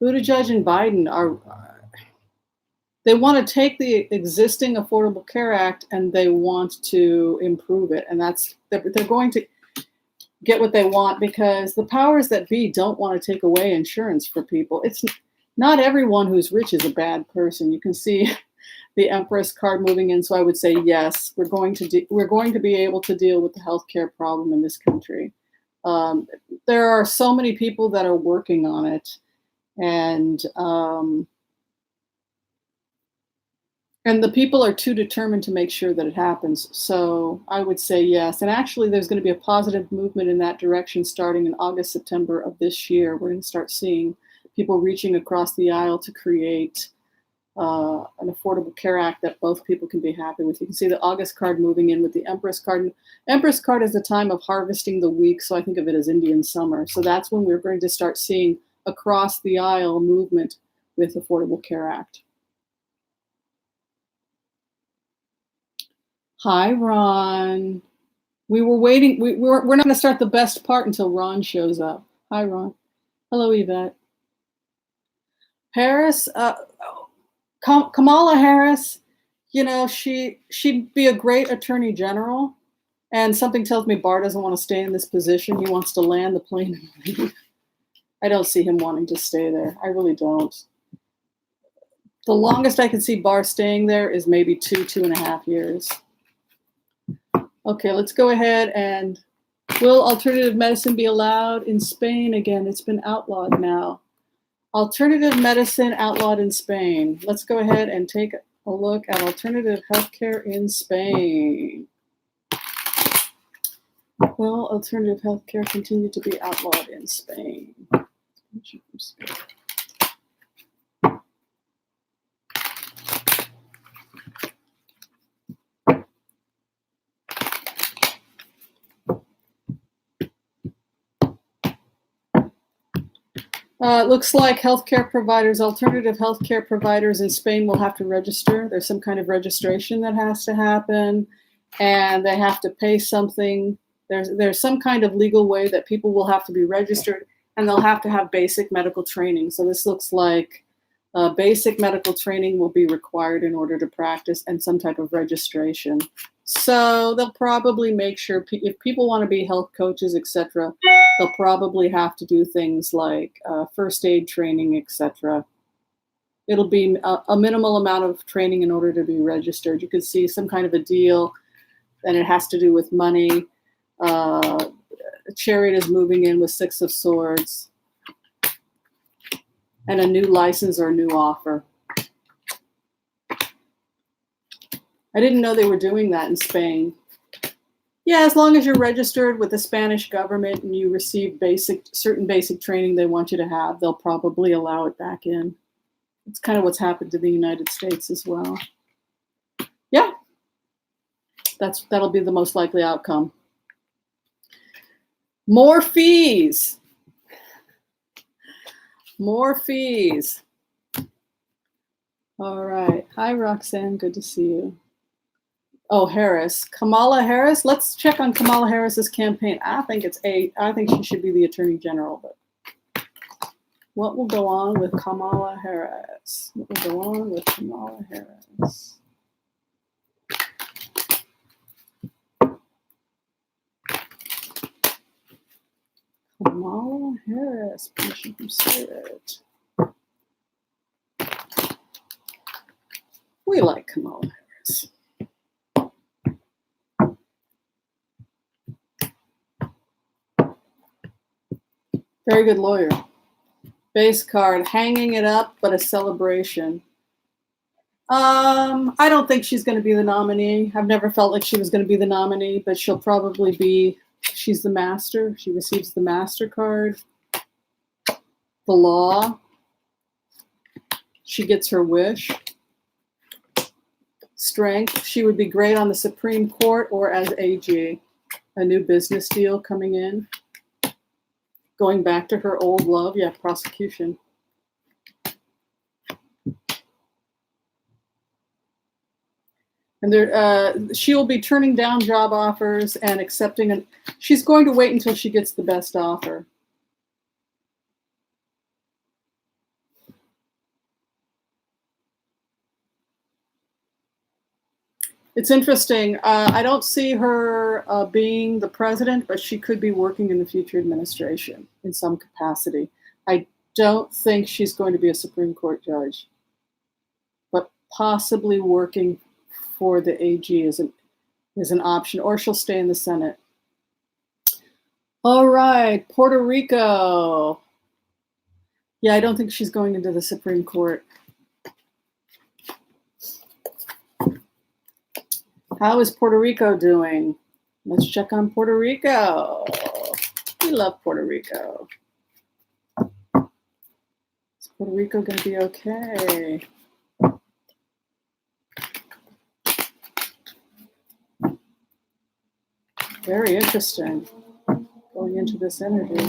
Buttigieg and Biden they want to take the existing Affordable Care Act and they want to improve it. And they're going to get what they want because the powers that be don't want to take away insurance for people. It's not everyone who's rich is a bad person. You can see the Empress card moving in. So I would say, yes, we're going to be able to deal with the healthcare problem in this country. There are so many people that are working on it, and the people are too determined to make sure that it happens. So I would say yes. And actually, there's going to be a positive movement in that direction starting in August, September of this year. We're going to start seeing people reaching across the aisle to create an Affordable Care Act that both people can be happy with. You can see the August card moving in with the Empress card. Empress card is the time of harvesting the week, so I think of it as Indian summer. So that's when we're going to start seeing across the aisle movement with Affordable Care Act. Hi, Ron. We were waiting. We're not going to start the best part until Ron shows up. Hi, Ron. Hello, Yvette. Harris, Kamala Harris, you know, she'd be a great attorney general. And something tells me Barr doesn't want to stay in this position. He wants to land the plane and leave. I don't see him wanting to stay there. I really don't. The longest I can see Barr staying there is maybe 2.5 years. Okay, let's go ahead and will alternative medicine be allowed in Spain again? It's been outlawed now. Alternative medicine outlawed in Spain. Let's go ahead and take a look at alternative healthcare in Spain. Will alternative healthcare continue to be outlawed in Spain? It looks like healthcare providers, alternative healthcare providers in Spain will have to register. There's some kind of registration that has to happen, and they have to pay something. There's some kind of legal way that people will have to be registered, and they'll have to have basic medical training. So this looks like basic medical training will be required in order to practice, and some type of registration. So they'll probably make sure if people want to be health coaches, etc., they'll probably have to do things like first aid training, etc. It'll be a minimal amount of training in order to be registered. You can see some kind of a deal, and it has to do with money. Chariot is moving in with Six of Swords, and a new license or a new offer. I didn't know they were doing that in Spain. Yeah, as long as you're registered with the Spanish government and you receive certain basic training they want you to have, they'll probably allow it back in. It's kind of what's happened to the United States as well. Yeah, that'll be the most likely outcome. More fees. More fees. All right. Hi, Roxanne. Good to see you. Oh, Harris. Kamala Harris. Let's check on Kamala Harris's campaign. I think she should be the Attorney General. But what will go on with Kamala Harris? What will go on with Kamala Harris? Kamala Harris, permission from Spirit. We like Kamala Harris. Very good lawyer. Base card, hanging it up, but a celebration. I don't think she's going to be the nominee. I've never felt like she was going to be the nominee, but she'll probably be. She's the master. She receives the master card. The law. She gets her wish. Strength. She would be great on the Supreme Court or as AG. A new business deal coming in. Going back to her old love. Yeah, prosecution. And she will be turning down job offers and accepting. She's going to wait until she gets the best offer. It's interesting. I don't see her being the president, but she could be working in the future administration in some capacity. I don't think she's going to be a Supreme Court judge, but possibly working for the AG is an option, or she'll stay in the Senate. All right, Puerto Rico. Yeah, I don't think she's going into the Supreme Court. How is Puerto Rico doing? Let's check on Puerto Rico. We love Puerto Rico. Is Puerto Rico going to be okay? Very interesting. Going into this energy.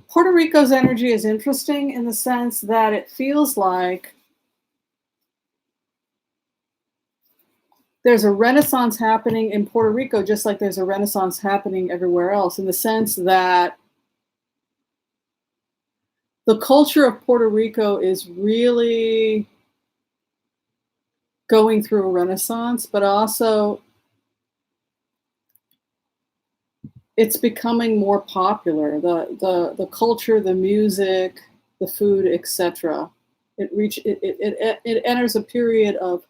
Puerto Rico's energy is interesting in the sense that it feels like there's a renaissance happening in Puerto Rico, just like there's a renaissance happening everywhere else, in the sense that the culture of Puerto Rico is really going through a renaissance, but also it's becoming more popular. The culture, the music, the food, etc. It enters a period of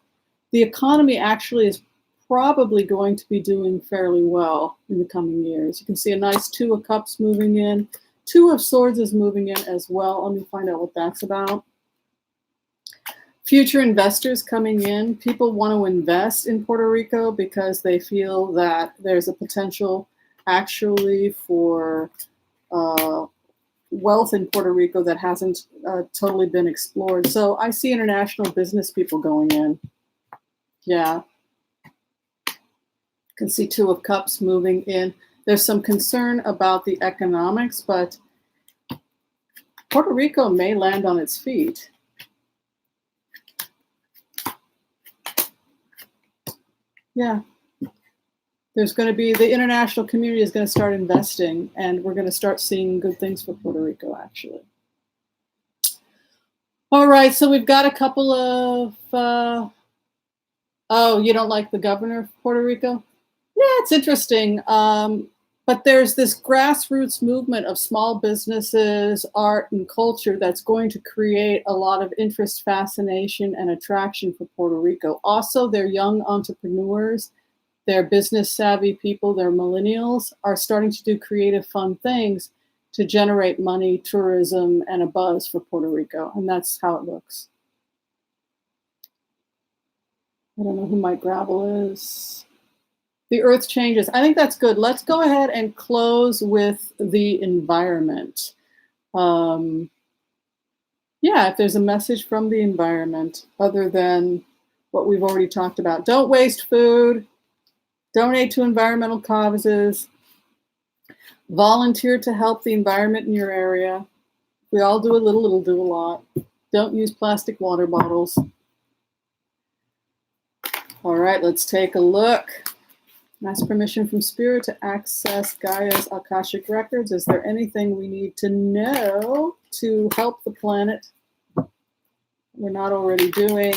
the economy actually is probably going to be doing fairly well in the coming years. You can see a nice Two of Cups moving in. Two of Swords is moving in as well. Let me find out what that's about. Future investors coming in. People want to invest in Puerto Rico because they feel that there's a potential actually for wealth in Puerto Rico that hasn't totally been explored. So I see international business people going in. Yeah. You can see Two of Cups moving in. There's some concern about the economics, but Puerto Rico may land on its feet. Yeah. There's going to be, the international community is going to start investing, and we're going to start seeing good things for Puerto Rico, actually. All right, so we've got a couple of, oh, you don't like the governor of Puerto Rico? Yeah, it's interesting. But there's this grassroots movement of small businesses, art, and culture that's going to create a lot of interest, fascination, and attraction for Puerto Rico. Also, they're young entrepreneurs. They're business savvy people, they're millennials, are starting to do creative, fun things to generate money, tourism, and a buzz for Puerto Rico. And that's how it looks. I don't know who Mike Gravel is. The earth changes. I think that's good. Let's go ahead and close with the environment. Yeah, if there's a message from the environment other than what we've already talked about. Don't waste food. Donate to environmental causes. Volunteer to help the environment in your area. We all do a little, it'll do a lot. Don't use plastic water bottles. All right, let's take a look. Ask permission from Spirit to access Gaia's Akashic Records. Is there anything we need to know to help the planet we're not already doing?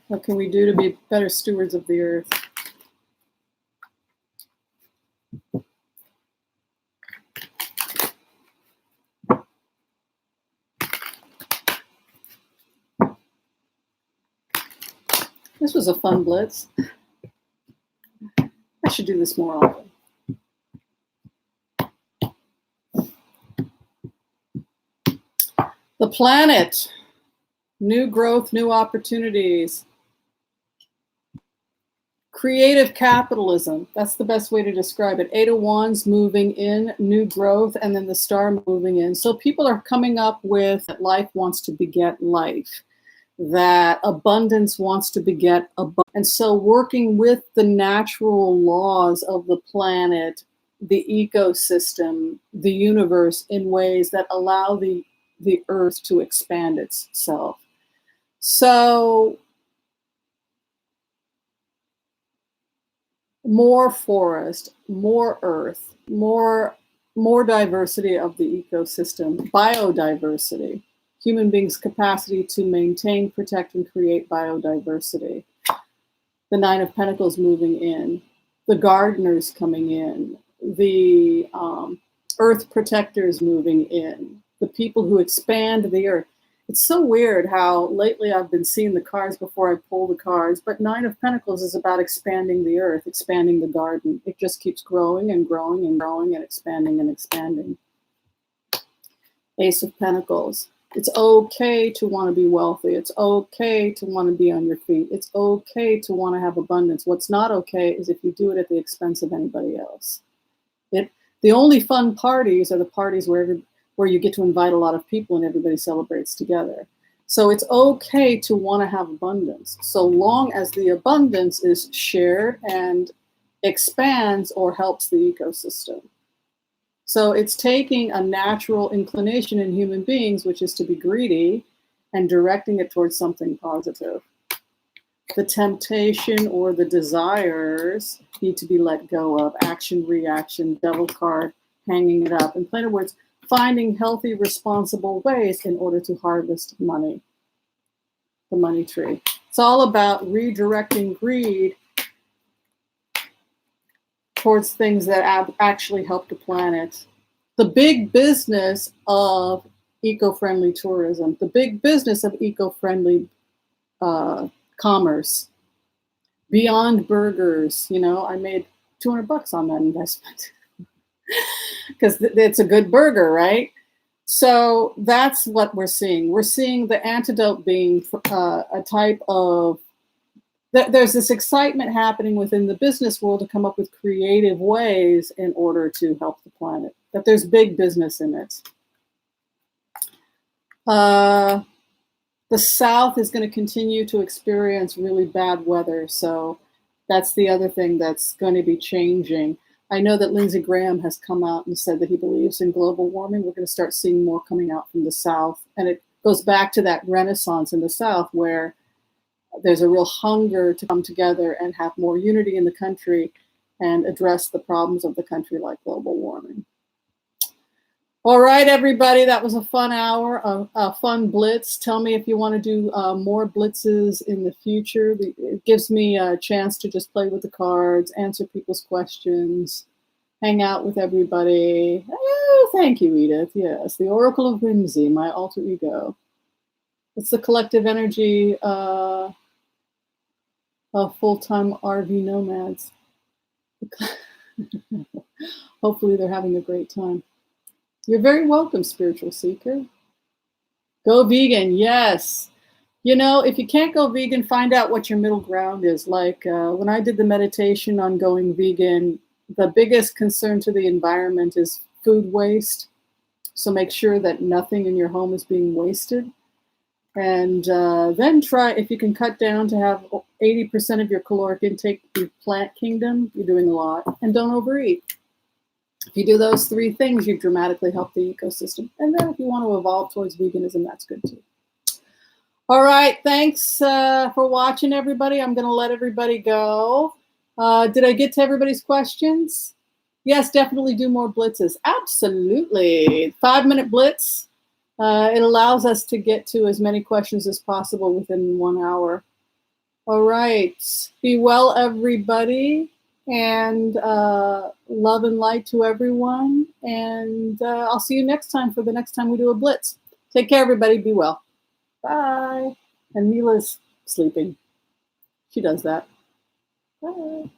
What can we do to be better stewards of the earth? This was a fun blitz. I should do this more often. The planet, new growth, new opportunities. Creative capitalism, that's the best way to describe it. 8 of Wands moving in, new growth, and then the star moving in. So people are coming up with that life wants to beget life, that abundance wants to beget abundance. And so working with the natural laws of the planet, the ecosystem, the universe in ways that allow the earth to expand itself. So more forest, more earth, more diversity of the ecosystem, biodiversity, human beings' capacity to maintain, protect, and create biodiversity. The Nine of Pentacles moving in, the gardeners coming in, the earth protectors moving in, the people who expand the earth. It's so weird how lately I've been seeing the cards before I pull the cards, but Nine of Pentacles is about expanding the earth, expanding the garden. It just keeps growing and growing and growing and expanding and expanding. Ace of Pentacles. It's okay to want to be wealthy. It's okay to want to be on your feet. It's okay to want to have abundance. What's not okay is if you do it at the expense of anybody else. The only fun parties are the parties where you get to invite a lot of people and everybody celebrates together. So it's okay to want to have abundance, so long as the abundance is shared and expands or helps the ecosystem. So it's taking a natural inclination in human beings, which is to be greedy, and directing it towards something positive. The temptation or the desires need to be let go of. Action, reaction, devil card. hanging it up. In plain words, finding healthy, responsible ways in order to harvest money, the money tree. It's all about redirecting greed towards things that actually help the planet. The big business of eco-friendly tourism, the big business of eco-friendly commerce, Beyond Burgers. You know, I made $200 on that investment because it's a good burger, right? So that's what we're seeing. We're seeing the antidote being a type of, there's this excitement happening within the business world to come up with creative ways in order to help the planet, that there's big business in it. The South is going to continue to experience really bad weather. So that's the other thing that's going to be changing. I know that Lindsey Graham has come out and said that he believes in global warming. We're going to start seeing more coming out from the South. And it goes back to that renaissance in the South where there's a real hunger to come together and have more unity in the country and address the problems of the country like global warming. All right, everybody, that was a fun hour, a fun blitz. Tell me if you want to do more blitzes in the future. It gives me a chance to just play with the cards, answer people's questions, hang out with everybody. Oh, thank you, Edith. Yes, the Oracle of Whimsy, my alter ego. It's the collective energy of full-time RV nomads. Hopefully they're having a great time. You're very welcome, spiritual seeker. Go vegan, yes. You know, if you can't go vegan, find out what your middle ground is. Like when I did the meditation on going vegan, the biggest concern to the environment is food waste. So make sure that nothing in your home is being wasted. And then try, if you can cut down to have 80% of your caloric intake be plant kingdom, you're doing a lot. And don't overeat. If you do those three things, you've dramatically helped the ecosystem. And then if you want to evolve towards veganism, that's good too. All right, thanks for watching, everybody. I'm going to let everybody go. Did I get to everybody's questions? Yes, definitely do more blitzes. Absolutely. 5-minute blitz. It allows us to get to as many questions as possible within 1 hour. All right. Be well, everybody. And love and light to everyone. And I'll see you next time for the next time we do a blitz. Take care, everybody. Be well. Bye. And Mila's sleeping. She does that. Bye.